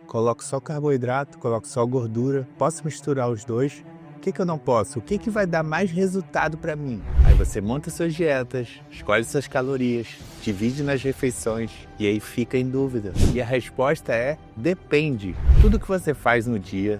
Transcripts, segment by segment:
Coloco só carboidrato, coloco só gordura, posso misturar os dois? O que eu não posso? O que vai dar mais resultado para mim? Aí você monta suas dietas, escolhe suas calorias, divide nas refeições e aí fica em dúvida. E a resposta é depende. Tudo que você faz no dia,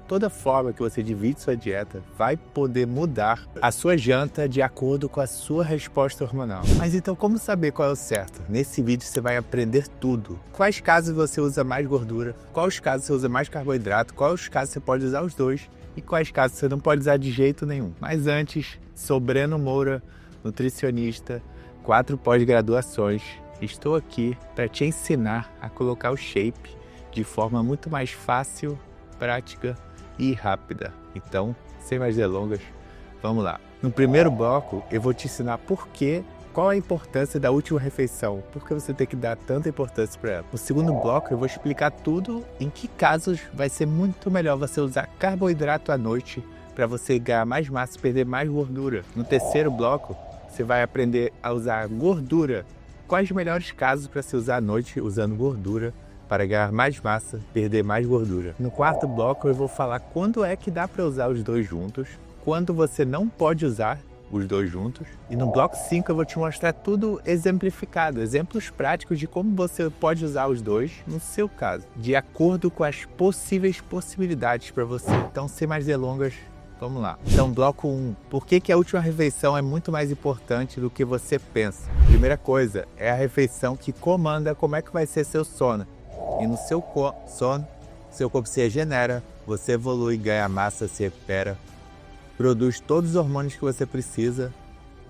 toda forma que você divide sua dieta vai poder mudar a sua janta de acordo com a sua resposta hormonal. Mas então como saber qual é o certo? Nesse vídeo você vai aprender tudo. Quais casos você usa mais gordura, quais casos você usa mais carboidrato, quais casos você pode usar os dois, e quais casos você não pode usar de jeito nenhum. Mas antes, sou Breno Moura, nutricionista, 4 pós-graduações. Estou aqui para te ensinar a colocar o shape de forma muito mais fácil, prática e rápida. Então, sem mais delongas, vamos lá. No primeiro bloco, eu vou te ensinar qual a importância da última refeição, por que você tem que dar tanta importância para ela. No segundo bloco eu vou explicar tudo em que casos vai ser muito melhor você usar carboidrato à noite para você ganhar mais massa e perder mais gordura. No terceiro bloco você vai aprender a usar gordura. Quais os melhores casos para se usar à noite usando gordura para ganhar mais massa, perder mais gordura. No quarto bloco eu vou falar quando é que dá para usar os dois juntos, quando você não pode usar os dois juntos. E no bloco 5 eu vou te mostrar tudo exemplificado, exemplos práticos de como você pode usar os dois no seu caso, de acordo com as possíveis possibilidades para você. Então, sem mais delongas, vamos lá. Então, bloco 1. Por que a última refeição é muito mais importante do que você pensa? Primeira coisa, é a refeição que comanda como é que vai ser seu sono. E no seu sono, seu corpo se regenera, você evolui, ganha massa, se recupera, produz todos os hormônios que você precisa,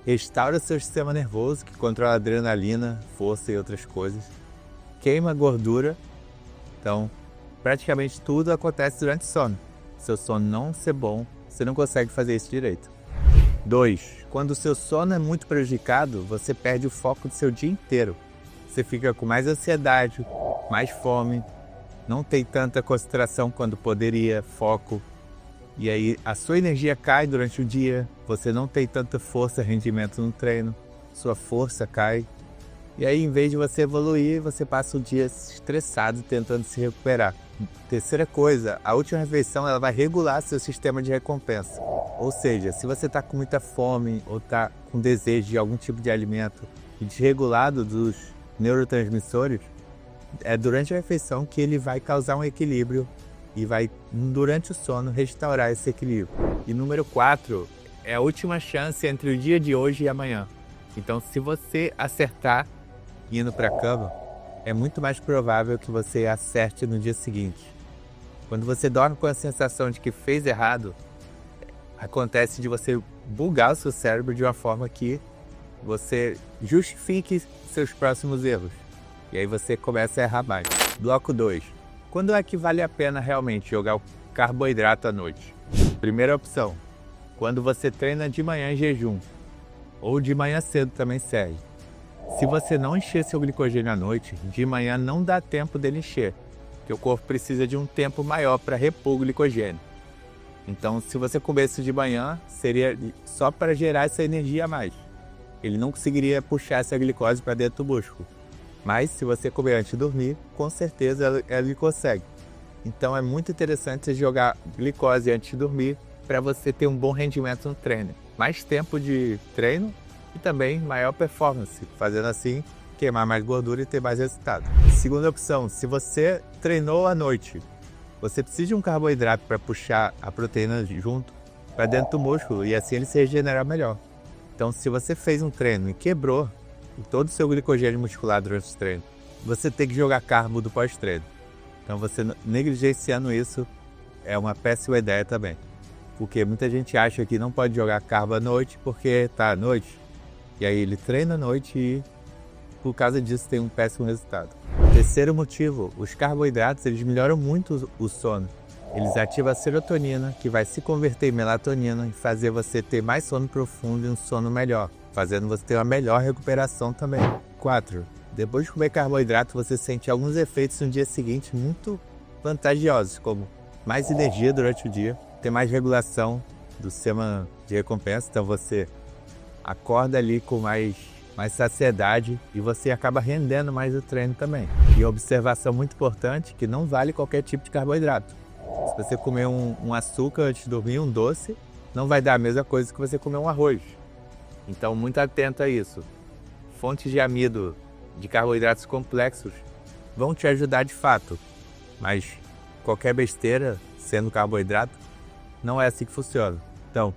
restaura seu sistema nervoso, que controla adrenalina, força e outras coisas, queima gordura. Então, praticamente tudo acontece durante o sono. Seu sono não ser bom, você não consegue fazer isso direito. 2. Quando o seu sono é muito prejudicado, você perde o foco do seu dia inteiro. Você fica com mais ansiedade, mais fome, não tem tanta concentração quando poderia, foco. E aí a sua energia cai durante o dia, você não tem tanta força, rendimento no treino, sua força cai. E aí em vez de você evoluir, você passa o dia estressado tentando se recuperar. Terceira coisa, a última refeição ela vai regular seu sistema de recompensa. Ou seja, se você está com muita fome ou está com desejo de algum tipo de alimento e desregulado dos neurotransmissores, é durante a refeição que ele vai causar um equilíbrio e vai, durante o sono, restaurar esse equilíbrio. E número 4, é a última chance entre o dia de hoje e amanhã. Então, se você acertar indo para a cama, é muito mais provável que você acerte no dia seguinte. Quando você dorme com a sensação de que fez errado, acontece de você bugar o seu cérebro de uma forma que você justifique seus próximos erros. E aí você começa a errar mais. Bloco 2. Quando é que vale a pena realmente jogar o carboidrato à noite? Primeira opção, quando você treina de manhã em jejum, ou de manhã cedo também serve. Se você não encher seu glicogênio à noite, de manhã não dá tempo dele encher, porque o corpo precisa de um tempo maior para repor o glicogênio. Então, se você comesse de manhã, seria só para gerar essa energia a mais. Ele não conseguiria puxar essa glicose para dentro do músculo. Mas se você comer antes de dormir, com certeza ele consegue. Então é muito interessante você jogar glicose antes de dormir para você ter um bom rendimento no treino. Mais tempo de treino e também maior performance. Fazendo assim, queimar mais gordura e ter mais resultado. Segunda opção, se você treinou à noite, você precisa de um carboidrato para puxar a proteína junto para dentro do músculo e assim ele se regenerar melhor. Então se você fez um treino e quebrou todo o seu glicogênio muscular durante o treino, você tem que jogar carbo do pós-treino. Então você negligenciando isso é uma péssima ideia também. Porque muita gente acha que não pode jogar carbo à noite porque está à noite. E aí ele treina à noite e por causa disso tem um péssimo resultado. Terceiro motivo, os carboidratos eles melhoram muito o sono. Eles ativam a serotonina, que vai se converter em melatonina e fazer você ter mais sono profundo e um sono melhor, fazendo você ter uma melhor recuperação também. 4. Depois de comer carboidrato, você sente alguns efeitos no dia seguinte muito vantajosos, como mais energia durante o dia, ter mais regulação do sistema de recompensa, então você acorda ali com mais mais saciedade e você acaba rendendo mais o treino também. E observação muito importante, que não vale qualquer tipo de carboidrato. Se você comer um açúcar antes de dormir, um doce, não vai dar a mesma coisa que você comer um arroz. Então, muito atento a isso. Fontes de amido, de carboidratos complexos, vão te ajudar de fato, mas qualquer besteira, sendo carboidrato, não é assim que funciona. Então,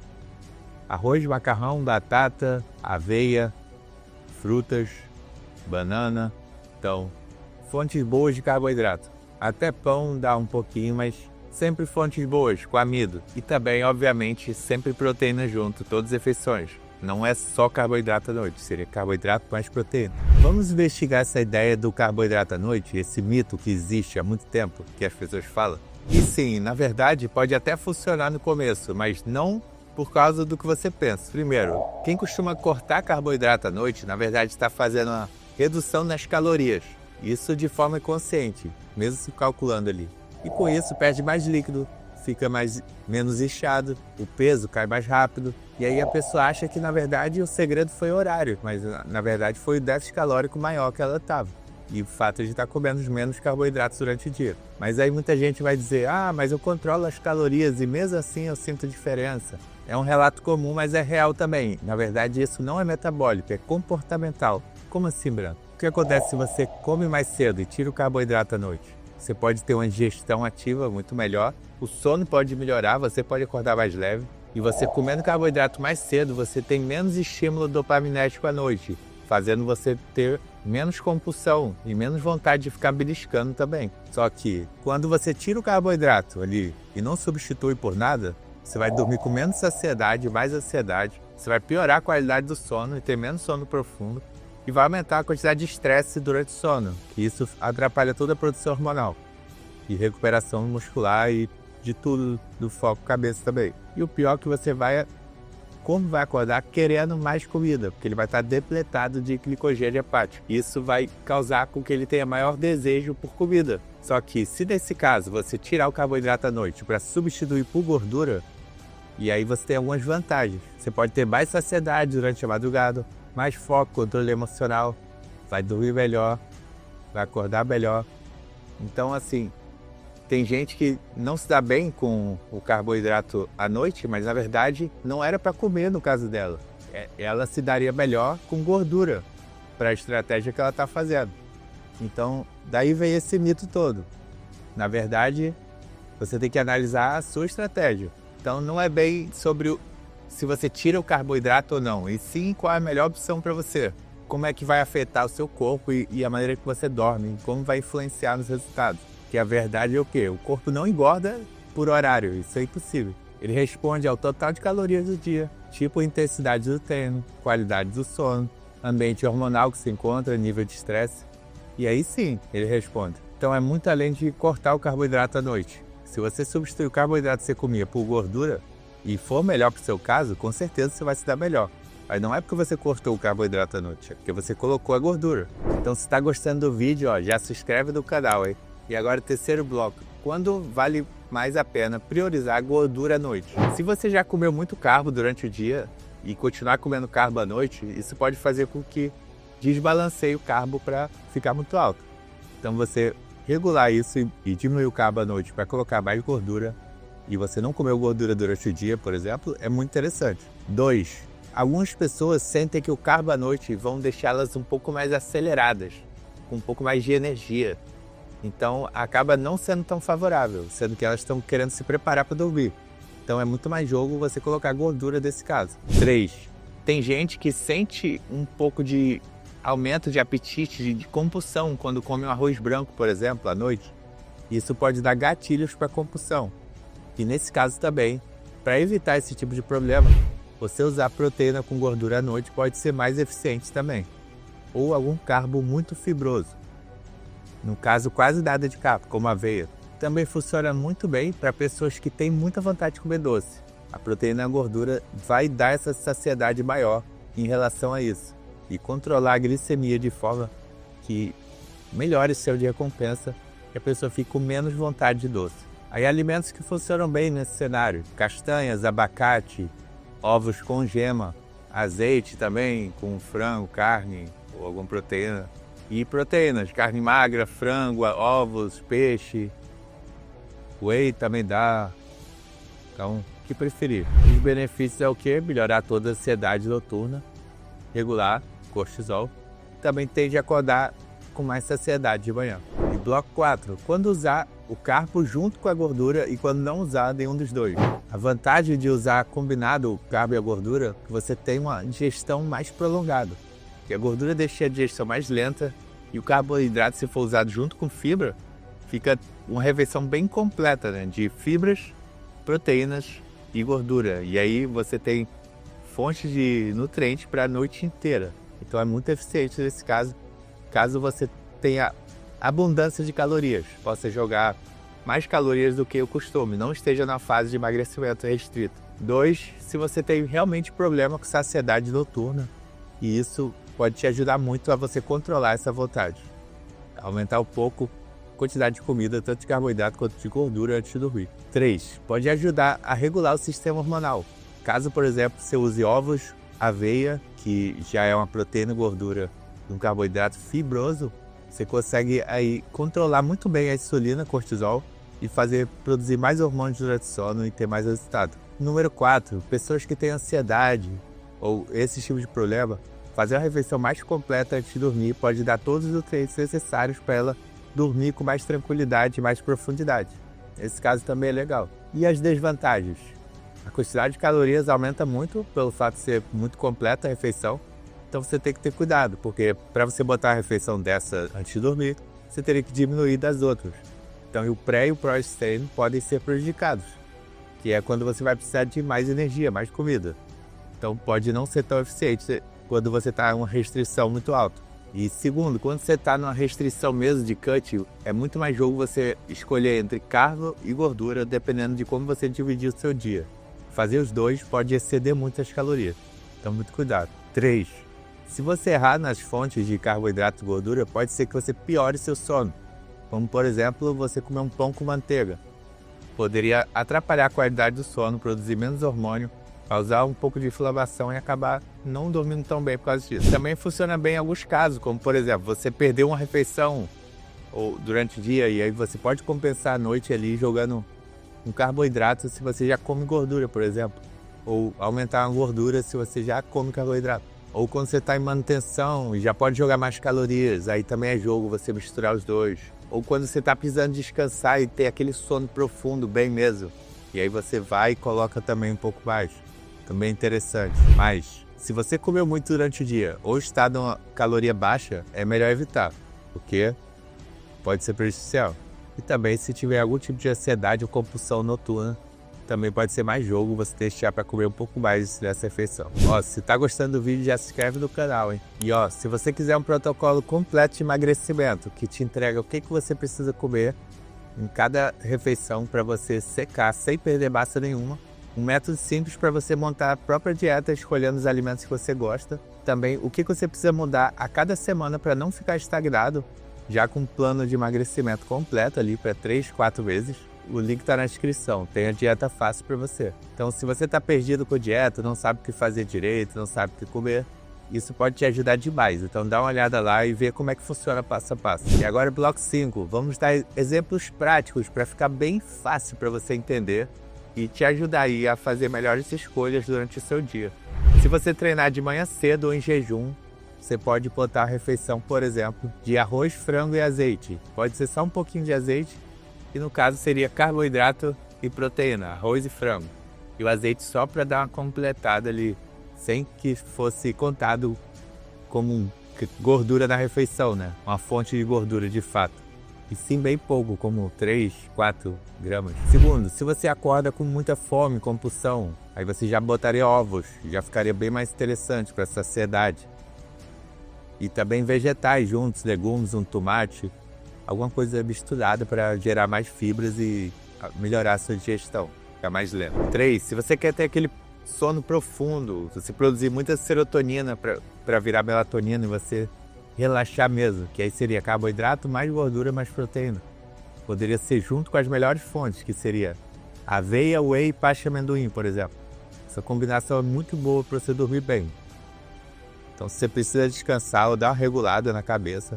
arroz, macarrão, batata, aveia, frutas, banana. Então, fontes boas de carboidrato. Até pão dá um pouquinho, mas sempre fontes boas, com amido. E também, obviamente, sempre proteína junto, todas as refeições. Não é só carboidrato à noite, seria carboidrato mais proteína. Vamos investigar essa ideia do carboidrato à noite, esse mito que existe há muito tempo, que as pessoas falam. E sim, na verdade, pode até funcionar no começo, mas não por causa do que você pensa. Primeiro, quem costuma cortar carboidrato à noite, na verdade está fazendo uma redução nas calorias. Isso de forma inconsciente, mesmo se calculando ali. E com isso perde mais líquido, fica menos inchado, o peso cai mais rápido. E aí a pessoa acha que na verdade o segredo foi o horário, mas na verdade foi o déficit calórico maior que ela estava. E o fato de estar comendo menos carboidratos durante o dia. Mas aí muita gente vai dizer, mas eu controlo as calorias e mesmo assim eu sinto diferença. É um relato comum, mas é real também. Na verdade isso não é metabólico, é comportamental. Como assim, Branco? O que acontece se você come mais cedo e tira o carboidrato à noite? Você pode ter uma digestão ativa muito melhor, o sono pode melhorar, você pode acordar mais leve. E você comendo carboidrato mais cedo, você tem menos estímulo dopaminérgico à noite, fazendo você ter menos compulsão e menos vontade de ficar beliscando também. Só que quando você tira o carboidrato ali e não substitui por nada, você vai dormir com menos saciedade, mais ansiedade, você vai piorar a qualidade do sono e ter menos sono profundo e vai aumentar a quantidade de estresse durante o sono, que isso atrapalha toda a produção hormonal e recuperação muscular e de tudo, do foco cabeça também. E o pior é que você vai acordar querendo mais comida, porque ele vai estar depletado de glicogênio hepático. Isso vai causar com que ele tenha maior desejo por comida. Só que se nesse caso você tirar o carboidrato à noite para substituir por gordura, e aí você tem algumas vantagens. Você pode ter mais saciedade durante a madrugada, mais foco, controle emocional, vai dormir melhor, vai acordar melhor. Então assim, tem gente que não se dá bem com o carboidrato à noite, mas na verdade não era para comer no caso dela. Ela se daria melhor com gordura para a estratégia que ela está fazendo. Então, daí vem esse mito todo. Na verdade, você tem que analisar a sua estratégia. Então, não é bem sobre se você tira o carboidrato ou não, e sim qual é a melhor opção para você. Como é que vai afetar o seu corpo e a maneira que você dorme, como vai influenciar nos resultados. Que a verdade é o quê? O corpo não engorda por horário, isso é impossível. Ele responde ao total de calorias do dia, tipo e intensidade do treino, qualidade do sono, ambiente hormonal que se encontra, nível de estresse. E aí sim, ele responde. Então é muito além de cortar o carboidrato à noite. Se você substituir o carboidrato que você comia por gordura, e for melhor para o seu caso, com certeza você vai se dar melhor. Mas não é porque você cortou o carboidrato à noite, é porque você colocou a gordura. Então se está gostando do vídeo, já se inscreve no canal, hein? E agora o terceiro bloco, quando vale mais a pena priorizar a gordura à noite? Se você já comeu muito carbo durante o dia e continuar comendo carbo à noite, isso pode fazer com que desbalanceie o carbo para ficar muito alto. Então você regular isso e diminuir o carbo à noite para colocar mais gordura e você não comeu gordura durante o dia, por exemplo, é muito interessante. 2. Algumas pessoas sentem que o carbo à noite vão deixá-las um pouco mais aceleradas, com um pouco mais de energia. Então acaba não sendo tão favorável, sendo que elas estão querendo se preparar para dormir. Então é muito mais jogo você colocar gordura nesse caso. 3. Tem gente que sente um pouco de aumento de apetite, de compulsão quando come um arroz branco, por exemplo, à noite. Isso pode dar gatilhos para compulsão. E nesse caso também, para evitar esse tipo de problema, você usar proteína com gordura à noite pode ser mais eficiente também. Ou algum carbo muito fibroso. No caso, quase nada de carbo, como aveia. Também funciona muito bem para pessoas que têm muita vontade de comer doce. A proteína e a gordura vai dar essa saciedade maior em relação a isso. E controlar a glicemia de forma que melhore seu de recompensa e a pessoa fique com menos vontade de doce. Aí alimentos que funcionam bem nesse cenário: castanhas, abacate, ovos com gema, azeite também, com frango, carne ou alguma proteína. E proteínas, carne magra, frango, ovos, peixe, whey também dá. Então, o que preferir. Os benefícios é o quê? Melhorar toda a ansiedade noturna, regular cortisol. Também tende a acordar com mais saciedade de manhã. E bloco 4, quando usar o carbo junto com a gordura e quando não usar nenhum dos dois. A vantagem de usar combinado o carbo e a gordura é que você tem uma digestão mais prolongada. Porque a gordura deixa a digestão mais lenta e o carboidrato, se for usado junto com fibra, fica uma refeição bem completa, né? De fibras, proteínas e gordura. E aí você tem fontes de nutrientes para a noite inteira. Então é muito eficiente nesse caso, caso você tenha abundância de calorias, possa jogar mais calorias do que o costume, não esteja na fase de emagrecimento restrito. 2, se você tem realmente problema com saciedade noturna, e isso pode te ajudar muito a você controlar essa vontade. Aumentar um pouco a quantidade de comida, tanto de carboidrato quanto de gordura antes de dormir. 3, pode ajudar a regular o sistema hormonal. Caso, por exemplo, você use ovos, aveia, que já é uma proteína e gordura, um carboidrato fibroso, você consegue aí controlar muito bem a insulina, cortisol e fazer produzir mais hormônios durante o sono e ter mais resultado. Número 4, pessoas que têm ansiedade ou esse tipo de problema, fazer uma refeição mais completa antes de dormir pode dar todos os nutrientes necessários para ela dormir com mais tranquilidade e mais profundidade. Esse caso também é legal. E as desvantagens? A quantidade de calorias aumenta muito pelo fato de ser muito completa a refeição. Então você tem que ter cuidado, porque para você botar a refeição dessa antes de dormir, você teria que diminuir das outras. Então o pré e o pós-treino podem ser prejudicados, que é quando você vai precisar de mais energia, mais comida. Então pode não ser tão eficiente quando você está em uma restrição muito alta. E segundo, quando você está numa restrição mesmo de cut, é muito mais jogo você escolher entre carbo e gordura, dependendo de como você dividir o seu dia. Fazer os dois pode exceder muitas calorias, então muito cuidado. 3. Se você errar nas fontes de carboidrato e gordura, pode ser que você piore seu sono. Como, por exemplo, você comer um pão com manteiga. Poderia atrapalhar a qualidade do sono, produzir menos hormônio, causar um pouco de inflamação e acabar não dormindo tão bem por causa disso. Também funciona bem em alguns casos, como, por exemplo, você perdeu uma refeição ou durante o dia e aí você pode compensar a noite ali jogando um carboidrato se você já come gordura, por exemplo. Ou aumentar a gordura se você já come carboidrato. Ou quando você está em manutenção e já pode jogar mais calorias, aí também é jogo você misturar os dois. Ou quando você está precisando descansar e ter aquele sono profundo, bem mesmo. E aí você vai e coloca também um pouco mais. Também é interessante. Mas, se você comeu muito durante o dia ou está numa caloria baixa, é melhor evitar, porque pode ser prejudicial. E também se tiver algum tipo de ansiedade ou compulsão noturna, também pode ser mais jogo você deixar para comer um pouco mais nessa refeição. Ó, se tá gostando do vídeo, já se inscreve no canal, hein? E ó, se você quiser um protocolo completo de emagrecimento, que te entrega o que você precisa comer em cada refeição para você secar sem perder massa nenhuma, um método simples para você montar a própria dieta, escolhendo os alimentos que você gosta. Também o que você precisa mudar a cada semana para não ficar estagnado, já com um plano de emagrecimento completo ali para 3, 4 meses. O link está na descrição, tem a dieta fácil para você. Então, se você está perdido com dieta, não sabe o que fazer direito, não sabe o que comer, isso pode te ajudar demais. Então, dá uma olhada lá e vê como é que funciona passo a passo. E agora, bloco 5, vamos dar exemplos práticos para ficar bem fácil para você entender e te ajudar aí a fazer melhores escolhas durante o seu dia. Se você treinar de manhã cedo ou em jejum, você pode botar a refeição, por exemplo, de arroz, frango e azeite. Pode ser só um pouquinho de azeite, e no caso seria carboidrato e proteína, arroz e frango. E o azeite só para dar uma completada ali, sem que fosse contado como gordura na refeição, né? Uma fonte de gordura de fato. E sim bem pouco, como 3, 4 gramas. Segundo, se você acorda com muita fome, compulsão, aí você já botaria ovos, já ficaria bem mais interessante para a saciedade. E também vegetais juntos, legumes, um tomate, alguma coisa misturada para gerar mais fibras e melhorar a sua digestão, ficar mais lento. 3, se você quer ter aquele sono profundo, você produzir muita serotonina para virar melatonina e você relaxar mesmo, que aí seria carboidrato, mais gordura, mais proteína. Poderia ser junto com as melhores fontes, que seria aveia, whey e pasta de amendoim, por exemplo. Essa combinação é muito boa para você dormir bem. Então, se você precisa descansar ou dar uma regulada na cabeça,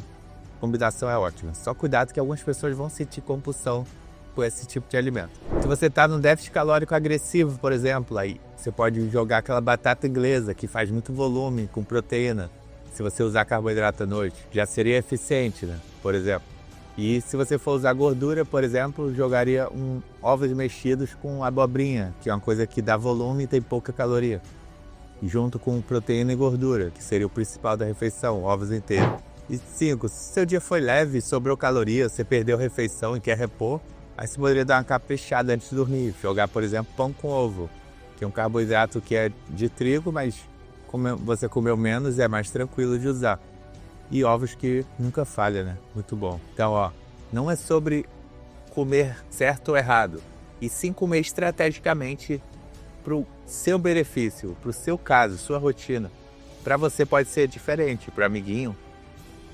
a combinação é ótima. Só cuidado que algumas pessoas vão sentir compulsão por esse tipo de alimento. Se você está num déficit calórico agressivo, por exemplo, aí você pode jogar aquela batata inglesa que faz muito volume com proteína. Se você usar carboidrato à noite, já seria eficiente, né? Por exemplo. E se você for usar gordura, por exemplo, jogaria ovos mexidos com abobrinha, que é uma coisa que dá volume e tem pouca caloria. Junto com proteína e gordura, que seria o principal da refeição, ovos inteiros. E 5. Se seu dia foi leve, sobrou caloria, você perdeu a refeição e quer repor, aí você poderia dar uma caprichada antes de dormir, jogar, por exemplo, pão com ovo, que é um carboidrato que é de trigo, mas como você comeu menos, é mais tranquilo de usar. E ovos que nunca falha, né? Muito bom. Então, ó, não é sobre comer certo ou errado, e sim comer estrategicamente para o seu benefício, para o seu caso, sua rotina. Para você pode ser diferente, para o amiguinho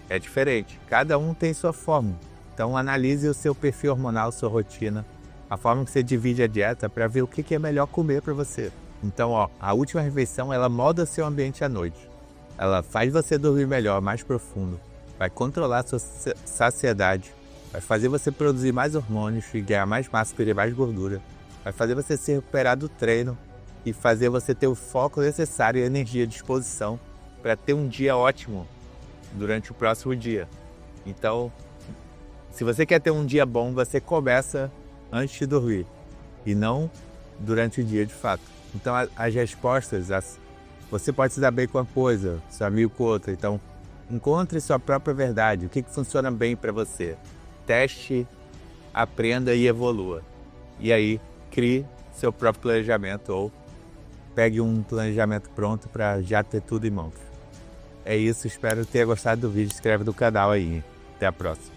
é diferente. Cada um tem sua forma. Então analise o seu perfil hormonal, sua rotina, a forma que você divide a dieta para ver o que é melhor comer para você. Então, ó, a última refeição, ela molda seu ambiente à noite. Ela faz você dormir melhor, mais profundo. Vai controlar a sua saciedade. Vai fazer você produzir mais hormônios e ganhar mais massa, perder mais gordura. Vai fazer você se recuperar do treino e fazer você ter o foco necessário e a energia à disposição para ter um dia ótimo durante o próximo dia. Então, se você quer ter um dia bom, você começa antes de dormir e não durante o dia de fato. Então, as respostas, você pode se dar bem com uma coisa, seu amigo com outra. Então, encontre sua própria verdade, o que funciona bem para você. Teste, aprenda e evolua. E aí, crie seu próprio planejamento ou pegue um planejamento pronto para já ter tudo em mãos. É isso, espero ter gostado do vídeo. Se inscreve no canal aí. Até a próxima.